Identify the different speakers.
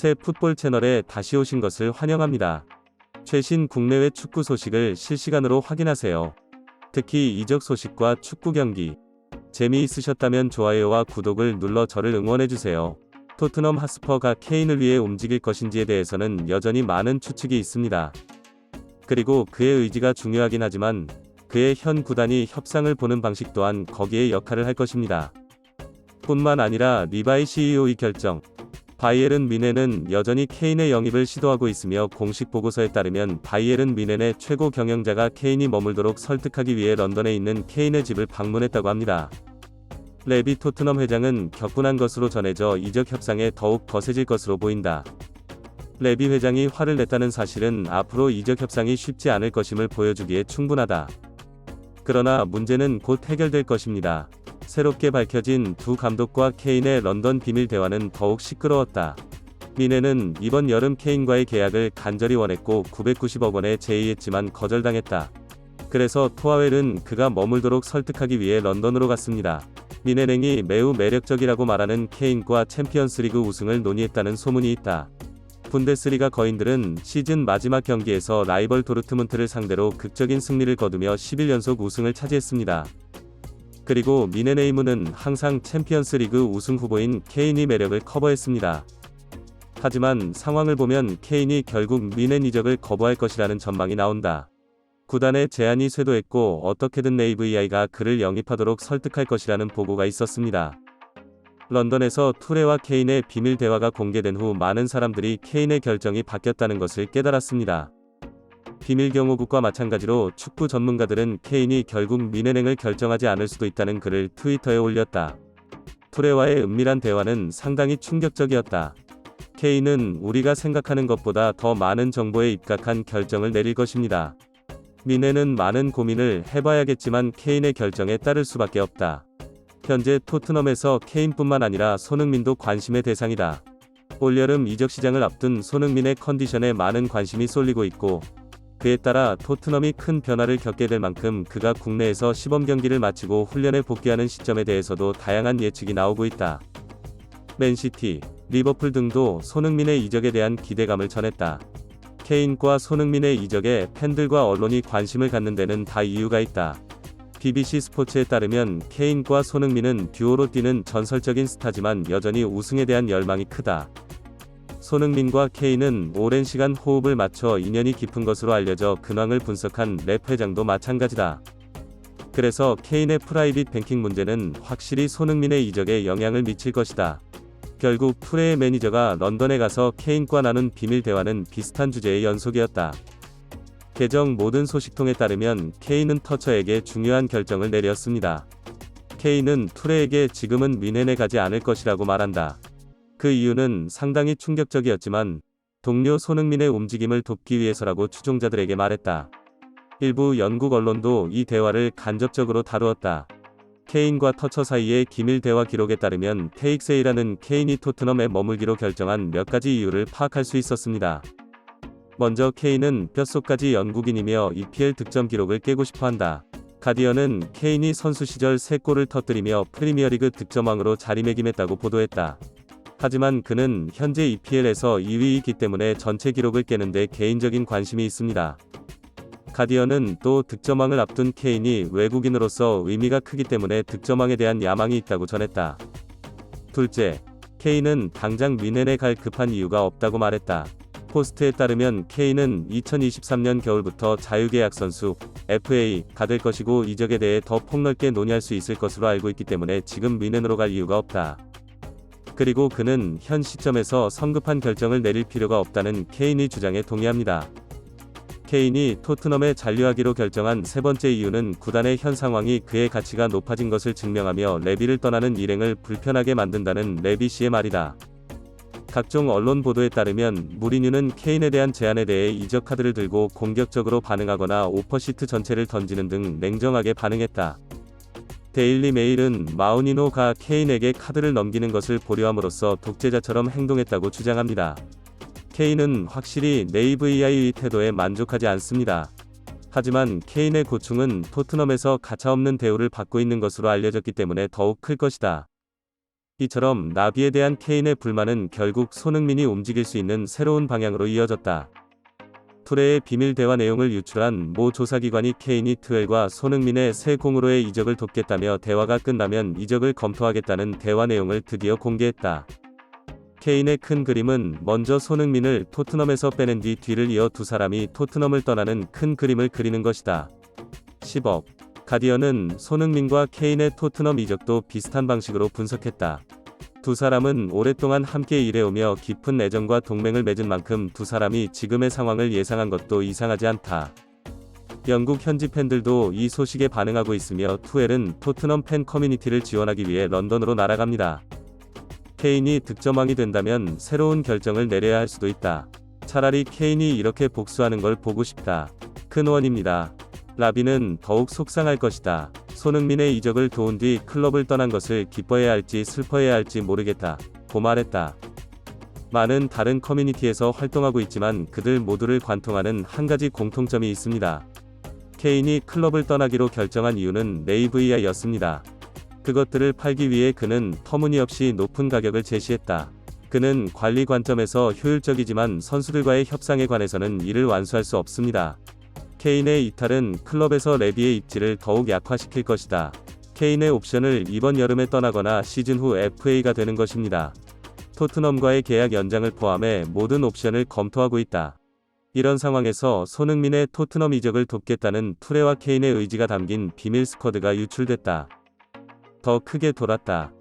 Speaker 1: 새 풋볼 채널에 다시 오신 것을 환영합니다. 최신 국내외 축구 소식을 실시간으로 확인하세요. 특히 이적 소식과 축구 경기. 재미있으셨다면 좋아요와 구독을 눌러 저를 응원해주세요. 토트넘 핫스퍼가 케인을 위해 움직일 것인지에 대해서는 여전히 많은 추측이 있습니다. 그리고 그의 의지가 중요하긴 하지만 그의 현 구단이 협상을 보는 방식 또한 거기에 역할을 할 것입니다. 뿐만 아니라 리바이 CEO의 결정. 바이에른 뮌헨은 여전히 케인의 영입을 시도하고 있으며 공식 보고서에 따르면 바이에른 뮌헨의 최고 경영자가 케인이 머물도록 설득하기 위해 런던에 있는 케인의 집을 방문했다고 합니다. 레비 토트넘 회장은 격분한 것으로 전해져 이적 협상에 더욱 거세질 것으로 보인다. 레비 회장이 화를 냈다는 사실은 앞으로 이적 협상이 쉽지 않을 것임을 보여주기에 충분하다. 그러나 문제는 곧 해결될 것입니다. 새롭게 밝혀진 두 감독과 케인의 런던 비밀 대화는 더욱 시끄러웠다. 뮌헨은 이번 여름 케인과의 계약을 간절히 원했고 990억 원에 제의했지만 거절당했다. 그래서 토하웰은 그가 머물도록 설득하기 위해 런던으로 갔습니다. 뮌헨이 매우 매력적이라고 말하는 케인과 챔피언스리그 우승을 논의했다는 소문이 있다. 분데스리가 거인들은 시즌 마지막 경기에서 라이벌 도르트문트를 상대로 극적인 승리를 거두며 10일 연속 우승을 차지했습니다. 그리고 뮌헨의 임무는 항상 챔피언스리그 우승 후보인 케인의 매력을 커버했습니다. 하지만 상황을 보면 케인이 결국 뮌헨 이적을 거부할 것이라는 전망이 나온다. 구단의 제안이 쇄도했고 어떻게든 AVI가 그를 영입하도록 설득할 것이라는 보고가 있었습니다. 런던에서 투레와 케인의 비밀 대화가 공개된 후 많은 사람들이 케인의 결정이 바뀌었다는 것을 깨달았습니다. 비밀 경호국과 마찬가지로 축구 전문가들은 케인이 결국 뮌헨을 결정하지 않을 수도 있다는 글을 트위터에 올렸다. 투레와의 은밀한 대화는 상당히 충격적이었다. 케인은 우리가 생각하는 것보다 더 많은 정보에 입각한 결정을 내릴 것입니다. 뮌헨은 많은 고민을 해봐야겠지만 케인의 결정에 따를 수밖에 없다. 현재 토트넘에서 케인뿐만 아니라 손흥민도 관심의 대상이다. 올여름 이적 시장을 앞둔 손흥민의 컨디션에 많은 관심이 쏠리고 있고 그에 따라 토트넘이 큰 변화를 겪게 될 만큼 그가 국내에서 시범 경기를 마치고 훈련에 복귀하는 시점에 대해서도 다양한 예측이 나오고 있다. 맨시티, 리버풀 등도 손흥민의 이적에 대한 기대감을 전했다. 케인과 손흥민의 이적에 팬들과 언론이 관심을 갖는 데는 다 이유가 있다. BBC 스포츠에 따르면 케인과 손흥민은 듀오로 뛰는 전설적인 스타지만 여전히 우승에 대한 열망이 크다. 손흥민과 케인은 오랜 시간 호흡을 맞춰 인연이 깊은 것으로 알려져 근황을 분석한 랩 회장도 마찬가지다. 그래서 케인의 프라이빗 뱅킹 문제는 확실히 손흥민의 이적에 영향을 미칠 것이다. 결국 투레의 매니저가 런던에 가서 케인과 나눈 비밀 대화는 비슷한 주제의 연속이었다. 계정 모든 소식통에 따르면 케인은 터처에게 중요한 결정을 내렸습니다. 케인은 투레에게 지금은 뮌헨에 가지 않을 것이라고 말한다. 그 이유는 상당히 충격적이었지만 동료 손흥민의 움직임을 돕기 위해서라고 추종자들에게 말했다. 일부 영국 언론도 이 대화를 간접적으로 다루었다. 케인과 터처 사이의 기밀 대화 기록에 따르면 테익세이라는 케인이 토트넘에 머물기로 결정한 몇 가지 이유를 파악할 수 있었습니다. 먼저 케인은 뼛속까지 영국인이며 EPL 득점 기록을 깨고 싶어한다. 가디언은 케인이 선수 시절 3골을 터뜨리며 프리미어리그 득점왕으로 자리매김했다고 보도했다. 하지만 그는 현재 EPL에서 2위이기 때문에 전체 기록을 깨는데 개인적인 관심이 있습니다. 가디언은 또 득점왕을 앞둔 케인이 외국인으로서 의미가 크기 때문에 득점왕에 대한 야망이 있다고 전했다. 둘째, 케인은 당장 뮌헨에 갈 급한 이유가 없다고 말했다. 포스트에 따르면 케인은 2023년 겨울부터 자유계약 선수 FA가 될 것이고 이적에 대해 더 폭넓게 논의할 수 있을 것으로 알고 있기 때문에 지금 뮌헨으로 갈 이유가 없다. 그리고 그는 현 시점에서 성급한 결정을 내릴 필요가 없다는 케인의 주장에 동의합니다. 케인이 토트넘에 잔류하기로 결정한 세 번째 이유는 구단의 현 상황이 그의 가치가 높아진 것을 증명하며 레비를 떠나는 일행을 불편하게 만든다는 레비 씨의 말이다. 각종 언론 보도에 따르면 무리뉴는 케인에 대한 제안에 대해 이적 카드를 들고 공격적으로 반응하거나 오퍼시트 전체를 던지는 등 냉정하게 반응했다. 데일리 메일은 마우니노가 케인에게 카드를 넘기는 것을 보류함으로써 독재자처럼 행동했다고 주장합니다. 케인은 확실히 네이브이아이의 태도에 만족하지 않습니다. 하지만 케인의 고충은 토트넘에서 가차없는 대우를 받고 있는 것으로 알려졌기 때문에 더욱 클 것이다. 이처럼 나비에 대한 케인의 불만은 결국 손흥민이 움직일 수 있는 새로운 방향으로 이어졌다. 투레의 비밀 대화 내용을 유출한 모 조사기관이 케인이 트웰과 손흥민의 새 공으로의 이적을 돕겠다며 대화가 끝나면 이적을 검토하겠다는 대화 내용을 드디어 공개했다. 케인의 큰 그림은 먼저 손흥민을 토트넘에서 빼낸 뒤 뒤를 이어 두 사람이 토트넘을 떠나는 큰 그림을 그리는 것이다. 10억. 가디언은 손흥민과 케인의 토트넘 이적도 비슷한 방식으로 분석했다. 두 사람은 오랫동안 함께 일해오며 깊은 애정과 동맹을 맺은 만큼 두 사람이 지금의 상황을 예상한 것도 이상하지 않다. 영국 현지 팬들도 이 소식에 반응하고 있으며 투엘은 토트넘 팬 커뮤니티를 지원하기 위해 런던으로 날아갑니다. 케인이 득점왕이 된다면 새로운 결정을 내려야 할 수도 있다. 차라리 케인이 이렇게 복수하는 걸 보고 싶다. 큰 원입니다. 라비는 더욱 속상할 것이다. 손흥민의 이적을 도운 뒤 클럽을 떠난 것을 기뻐해야 할지 슬퍼해야 할지 모르겠다. 고 말했다. 많은 다른 커뮤니티에서 활동하고 있지만 그들 모두를 관통하는 한 가지 공통점이 있습니다. 케인이 클럽을 떠나기로 결정한 이유는 네이브이아였습니다. 그것들을 팔기 위해 그는 터무니없이 높은 가격을 제시했다. 그는 관리 관점에서 효율적이지만 선수들과의 협상에 관해서는 이를 완수할 수 없습니다. 케인의 이탈은 클럽에서 레비의 입지를 더욱 약화시킬 것이다. 케인의 옵션을 이번 여름에 떠나거나 시즌 후 FA가 되는 것입니다. 토트넘과의 계약 연장을 포함해 모든 옵션을 검토하고 있다. 이런 상황에서 손흥민의 토트넘 이적을 돕겠다는 투레와 케인의 의지가 담긴 비밀 스쿼드가 유출됐다. 더 크게 돌았다.